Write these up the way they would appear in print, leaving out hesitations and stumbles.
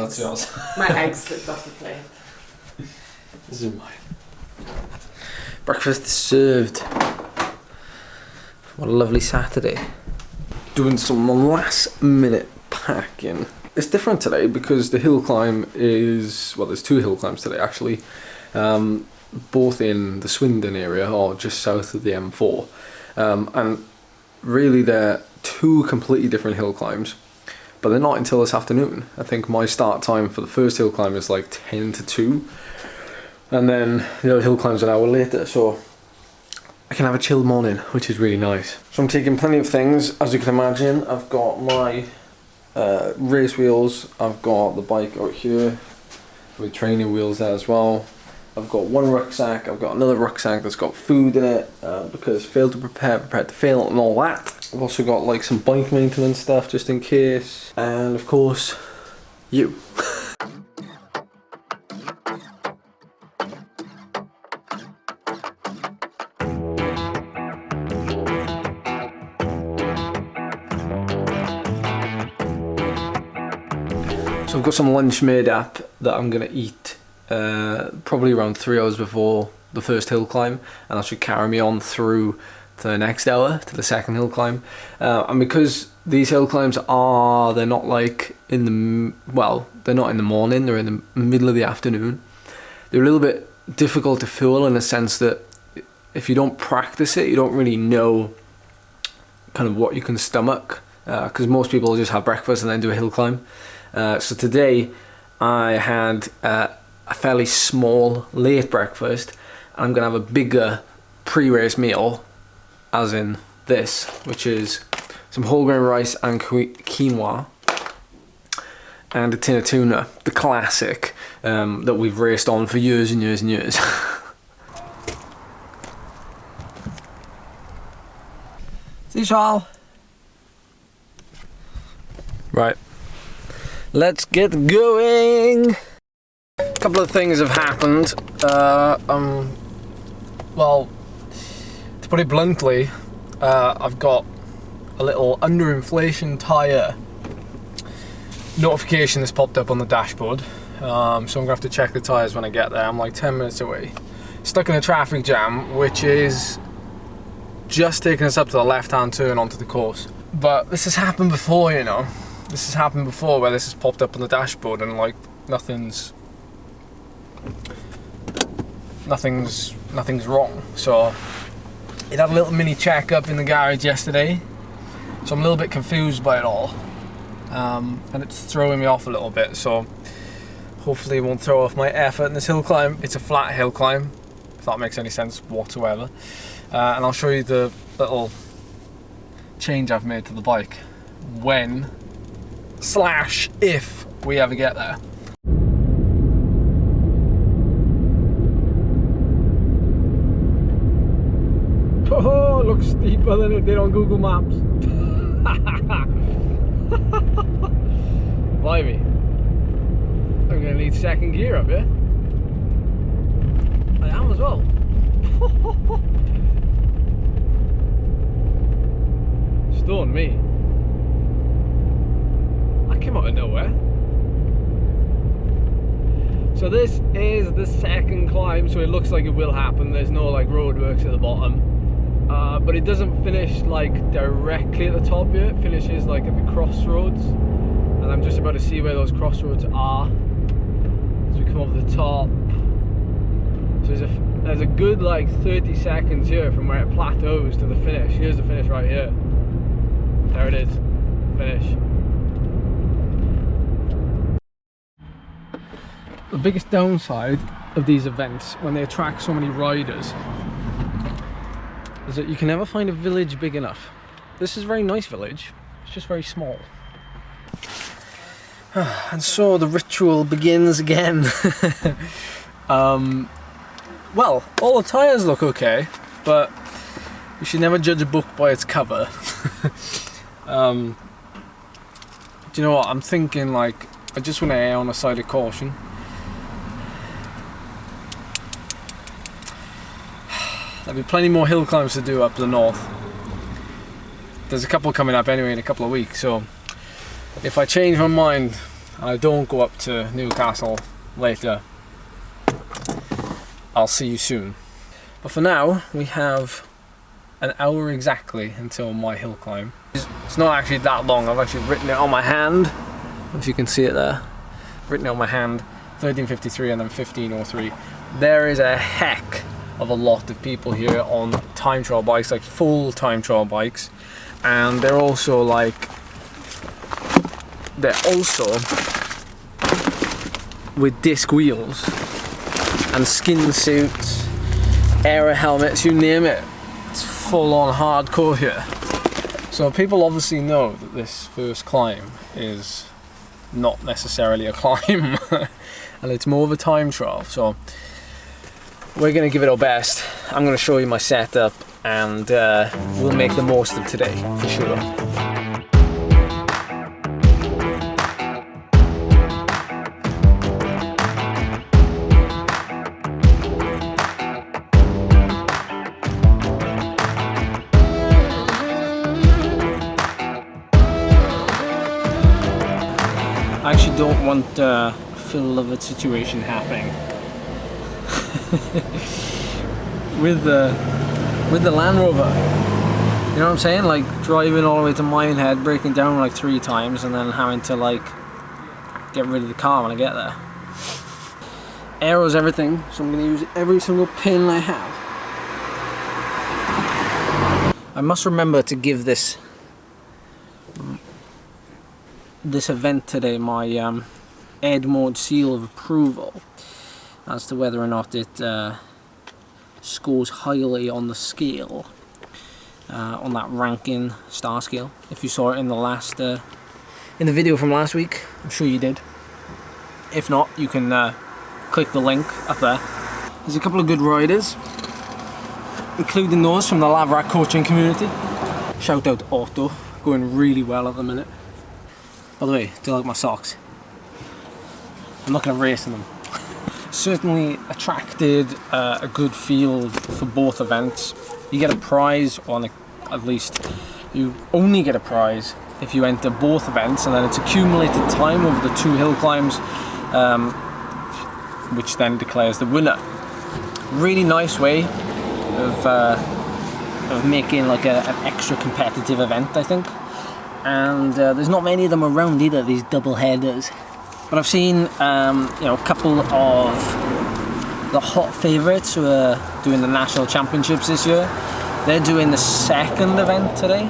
that's yours. My eggs slipped off the plate. This is mine. Breakfast is served. What a lovely Saturday. Doing some last minute packing. It's different today because the hill climb is, well, there's two hill climbs today actually. Both in the Swindon area or just south of the M4. And really they're two completely different hill climbs, but they're not until this afternoon. I think my start time for the first hill climb is like 10 to 2. And then the other hill climb's an hour later, so I can have a chill morning, which is really nice. So I'm taking plenty of things, as you can imagine. I've got my race wheels, I've got the bike out here with training wheels there as well. I've got one rucksack, I've got another rucksack that's got food in it, because fail to prepare, prepared to fail and all that. I've also got like some bike maintenance stuff just in case, and of course, you. So I've got some lunch made up that I'm gonna eat probably around 3 hours before the first hill climb, and that should carry me on through to the next hour, to the second hill climb. And because these hill climbs they're not like in the, well, they're not in the morning, they're in the middle of the afternoon. They're a little bit difficult to fuel in the sense that if you don't practice it, you don't really know kind of what you can stomach, because most people just have breakfast and then do a hill climb. So today I had a fairly small late breakfast. I'm gonna have a bigger pre-race meal, as in this, which is some whole grain rice and quinoa and a tin of tuna, the classic that we've raced on for years and years and years. See, Charles? Right, let's get going. A couple of things have happened. Well, to put it bluntly, I've got a little underinflation tyre notification that's popped up on the dashboard. So I'm gonna have to check the tyres when I get there. I'm like 10 minutes away. Stuck in a traffic jam, which is just taking us up to the left-hand turn onto the course. But this has happened before, you know. This has happened before where this has popped up on the dashboard and like nothing's wrong. So it had a little mini check-up in the garage yesterday, so I'm a little bit confused by it all, and it's throwing me off a little bit, so hopefully it won't throw off my effort in this hill climb. It's a flat hill climb, if that makes any sense whatsoever, and I'll show you the little change I've made to the bike when / if we ever get there. Oh, it looks steeper than it did on Google Maps. Blimey. I'm going to need second gear up here. I am as well. Stone me. I came out of nowhere. So this is the second climb, so it looks like it will happen. There's no like roadworks at the bottom. But it doesn't finish like directly at the top yet. It finishes like at the crossroads, and I'm just about to see where those crossroads are as we come over the top. So there's a good like 30 seconds here from where it plateaus to the finish. Here's the finish right here. There it is. Finish. The biggest downside of these events when they attract so many riders is that you can never find a village big enough. This is a very nice village, it's just very small. And so the ritual begins again. Well, all the tyres look okay, but you should never judge a book by its cover. Do you know what, I'm thinking like, I just want to err on the side of caution. There'll be plenty more hill climbs to do up the north. There's a couple coming up anyway in a couple of weeks, so if I change my mind and I don't go up to Newcastle later, I'll see you soon. But for now, we have an hour exactly until my hill climb. It's not actually that long. I've actually written it on my hand, if you can see it there. Written it on my hand, 13:53 and then 15:03. There is a heck of a lot of people here on time trial bikes, like full time trial bikes, and they're also with disc wheels and skin suits, aero helmets, you name it. It's full on hardcore here. So people obviously know that this first climb is not necessarily a climb and it's more of a time trial. So we're going to give it our best. I'm going to show you my setup and we'll make the most of today for sure. I actually don't want a Phil Lovett situation happening with the Land Rover. You know what I'm saying? Like driving all the way to Minehead, breaking down like 3 times, and then having to like get rid of the car when I get there. Aero's everything, so I'm going to use every single pin I have. I must remember to give this event today my Ed Mode seal of approval as to whether or not it scores highly on the scale, on that ranking star scale. If you saw it in the last in the video from last week, I'm sure you did. If not, you can click the link up there. There's a couple of good riders, including those from the Laverack coaching community. Shout out to Otto, going really well at the minute. By the way, do you like my socks? I'm not going to race in them. Certainly attracted a good field for both events. You get a prize, or at least you only get a prize if you enter both events, and then it's accumulated time over the 2 hill climbs, which then declares the winner. Really nice way of making like an extra competitive event, I think. And there's not many of them around either, these double headers. But I've seen you know, a couple of the hot favourites who are doing the national championships this year. They're doing the second event today,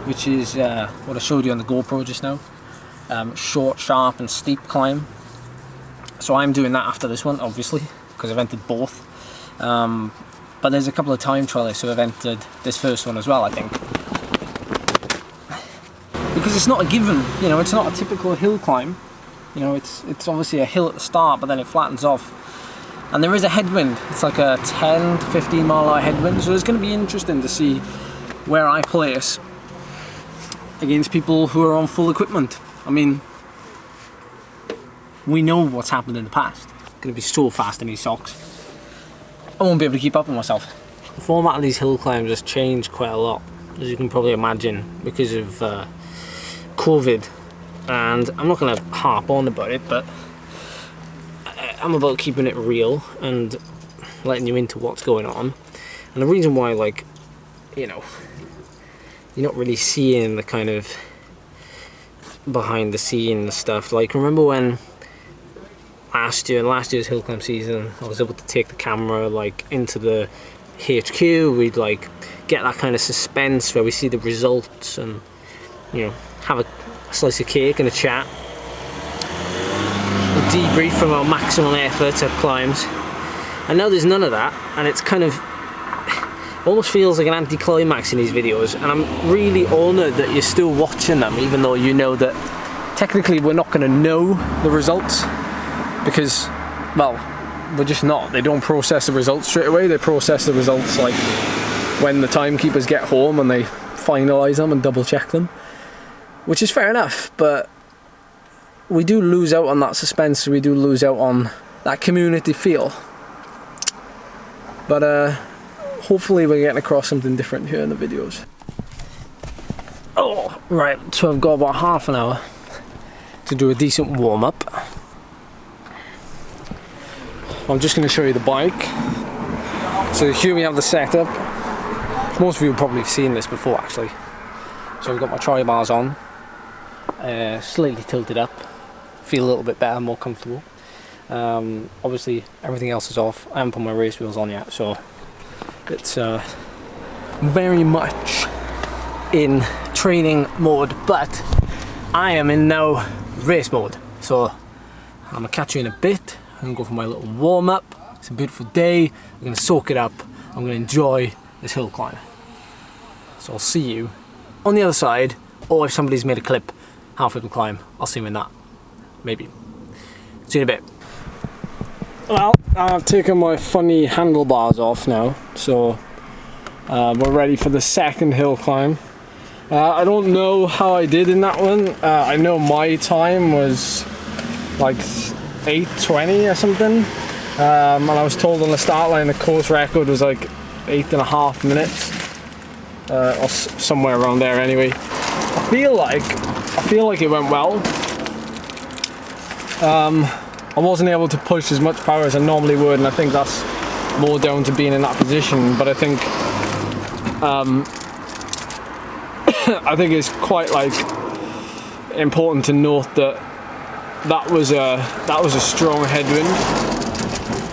which is what I showed you on the GoPro just now. Short, sharp and steep climb. So I'm doing that after this one, obviously, because I've entered both. But there's a couple of time trialists who have entered this first one as well, I think. Because it's not a given, you know, it's not a typical hill climb. You know, it's obviously a hill at the start, but then it flattens off. And there is a headwind. It's like a 10 to 15 mile an hour headwind, so it's going to be interesting to see where I place against people who are on full equipment. I mean, we know what's happened in the past. I'm going to be so fast in these socks. I won't be able to keep up with myself. The format of these hill climbs has changed quite a lot, as you can probably imagine, because of COVID. And I'm not going to harp on about it, but I'm about keeping it real and letting you into what's going on. And the reason why, like, you know, you're not really seeing the kind of behind the scenes stuff. Like, remember when last year's hill climb season, I was able to take the camera like into the HQ. We'd like get that kind of suspense where we see the results and, you know, have a slice of cake and a chat, a debrief from our maximum effort at climbs. And now there's none of that, and it's kind of almost feels like an anticlimax in these videos, and I'm really honoured that you're still watching them, even though you know that technically we're not going to know the results, because, well, we're just not. They don't process the results straight away. They process the results like when the timekeepers get home and they finalise them and double check them, which is fair enough, but we do lose out on that suspense. We do lose out on that community feel. But hopefully we're getting across something different here in the videos. Oh, right, so I've got about half an hour to to do a decent warm-up. I'm just going to show you the bike. So here we have the setup. Most of you have probably seen this before actually. So I've got my tri bars on, slightly tilted up, feel a little bit better, more comfortable. Obviously everything else is off. I haven't put my race wheels on yet, so it's very much in training mode, but I am in now race mode. So I'm gonna catch you in a bit. I'm gonna go for my little warm up. It's a beautiful day. I'm gonna soak it up. I'm gonna enjoy this hill climb. So I'll see you on the other side, or if somebody's made a clip halfway up the climb, I'll see you in that. Maybe. See you in a bit. Well, I've taken my funny handlebars off now, so we're ready for the second hill climb. I don't know how I did in that one. I know my time was like 8:20 or something, and I was told on the start line the course record was like 8.5 minutes, or somewhere around there. Anyway, I feel like it went well. I wasn't able to push as much power as I normally would, and I think that's more down to being in that position. But I think I think it's quite like important to note that that was a strong headwind.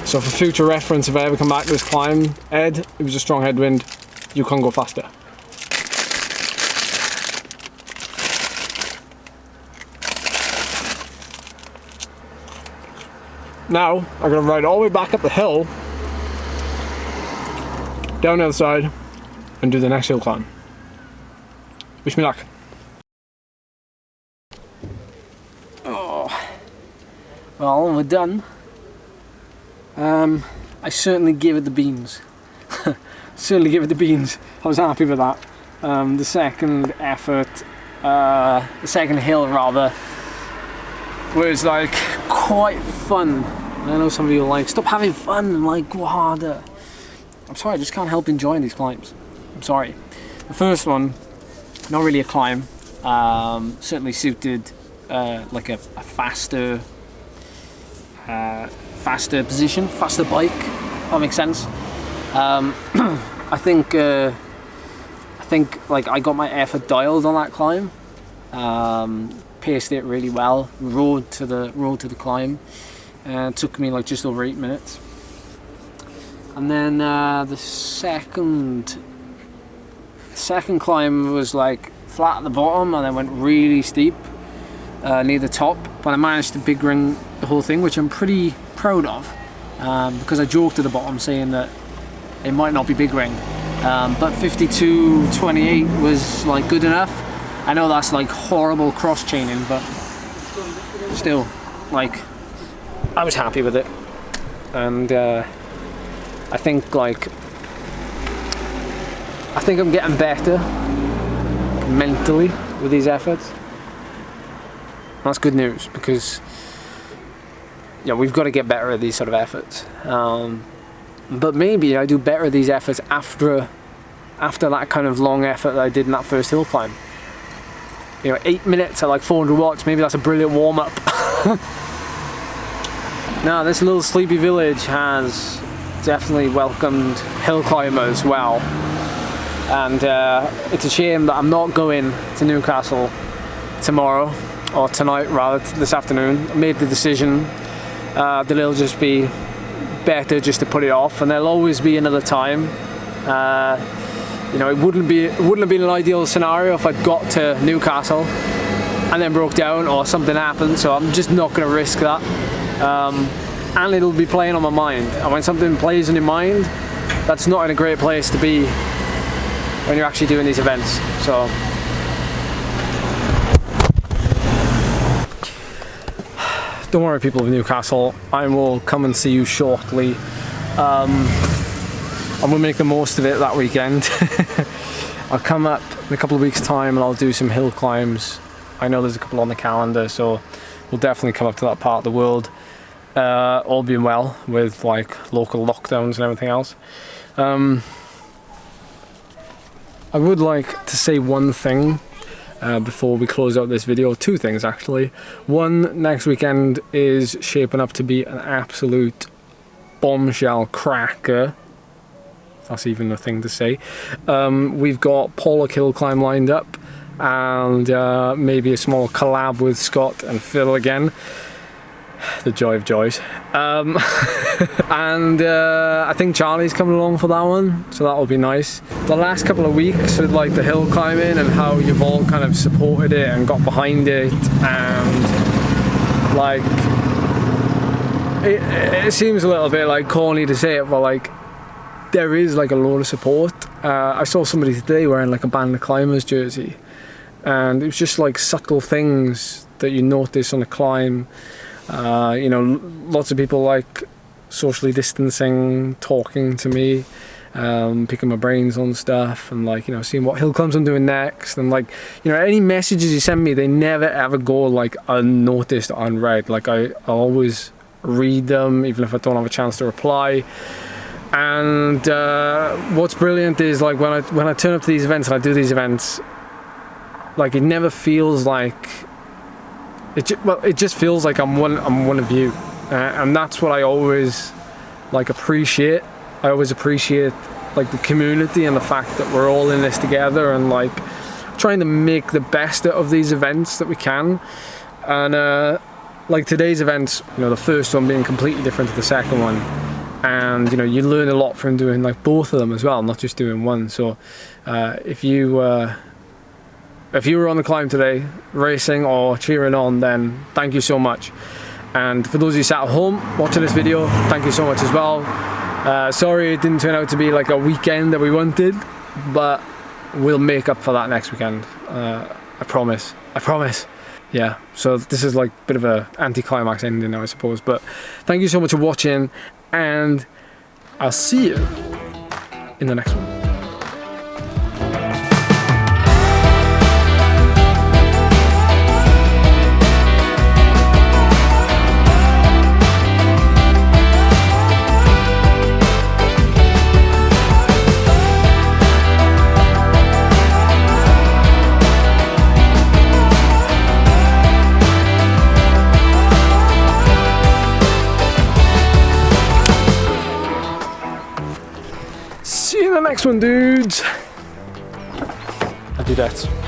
So for future reference, if I ever come back to this climb, Ed, it was a strong headwind. You can go faster. Now I'm gonna ride all the way back up the hill, down the other side, and do the next hill climb. Wish me luck. Oh, well, we're done. I certainly give it the beans. Certainly give it the beans. I was happy with that. The second effort, the second hill rather, was like quite fun. I know some of you are like, stop having fun and like go harder. I'm sorry, I just can't help enjoying these climbs. I'm sorry. The first one, not really a climb. Certainly suited like a faster position, faster bike. That makes sense. I think like I got my effort dialed on that climb. Paced it really well. Rode to the climb. It took me like just over 8 minutes. And then the second climb was like flat at the bottom and then went really steep near the top. But I managed to big ring the whole thing, which I'm pretty proud of, because I joked at the bottom saying that it might not be big ring, but 52.28 was like good enough. I know that's like horrible cross chaining, but still, like, I was happy with it. And I think I'm getting better mentally with these efforts. That's good news, because we've got to get better at these sort of efforts. But maybe I do better at these efforts after that kind of long effort that I did in that first hill climb. 8 minutes at like 400 watts, maybe that's a brilliant warm-up. Now, this little sleepy village has definitely welcomed hill climbers well. And it's a shame that I'm not going to Newcastle tomorrow, or tonight rather, this afternoon. I made the decision that it'll just be better just to put it off, and there'll always be another time. It wouldn't have been an ideal scenario if I'd got to Newcastle and then broke down or something happened, so I'm just not going to risk that. And it'll be playing on my mind, and when something plays in your mind, that's not in a great place to be when you're actually doing these events. So don't worry, people of Newcastle, I will come and see you shortly. I will make the most of it that weekend. I'll come up in a couple of weeks' time and I'll do some hill climbs. I know there's a couple on the calendar, so we'll definitely come up to that part of the world, all being well, with like local lockdowns and everything else. I would like to say one thing. before we close out this video. Two things actually. One, next weekend is shaping up to be an absolute bombshell cracker. That's even a thing to say. We've got Pollock Hill Climb lined up, and maybe a small collab with Scott and Phil again. The joy of joys. And I think Charlie's coming along for that one, so that'll be nice. The last couple of weeks with like the hill climbing and how you've all kind of supported it and got behind it, and like it seems a little bit like corny to say it, but like there is like a lot of support. I saw somebody today wearing like a Band of Climbers jersey, and it was just like subtle things that you notice on a climb. You know, lots of people like socially distancing, talking to me, picking my brains on stuff, and like, you know, seeing what hill climbs I'm doing next, and like, you know, any messages you send me, they never ever go like unnoticed or unread. Like I always read them, even if I don't have a chance to reply. And what's brilliant is like when I turn up to these events and I do these events, like it never feels like it just feels like I'm one of you, and that's what I always like appreciate. I always appreciate like the community and the fact that we're all in this together, and like trying to make the best out of these events that we can. And like today's events, you know, the first one being completely different to the second one, and you know, you learn a lot from doing like both of them as well, not just doing one. So if you were on the climb today, racing or cheering on, then thank you so much. And for those of you sat at home watching this video, thank you so much as well. Sorry it didn't turn out to be like a weekend that we wanted, but we'll make up for that next weekend. I promise. Yeah, so this is like a bit of a anti-climax ending now, I suppose. But thank you so much for watching, and I'll see you in the next one. See you in the next one, dudes. I do that.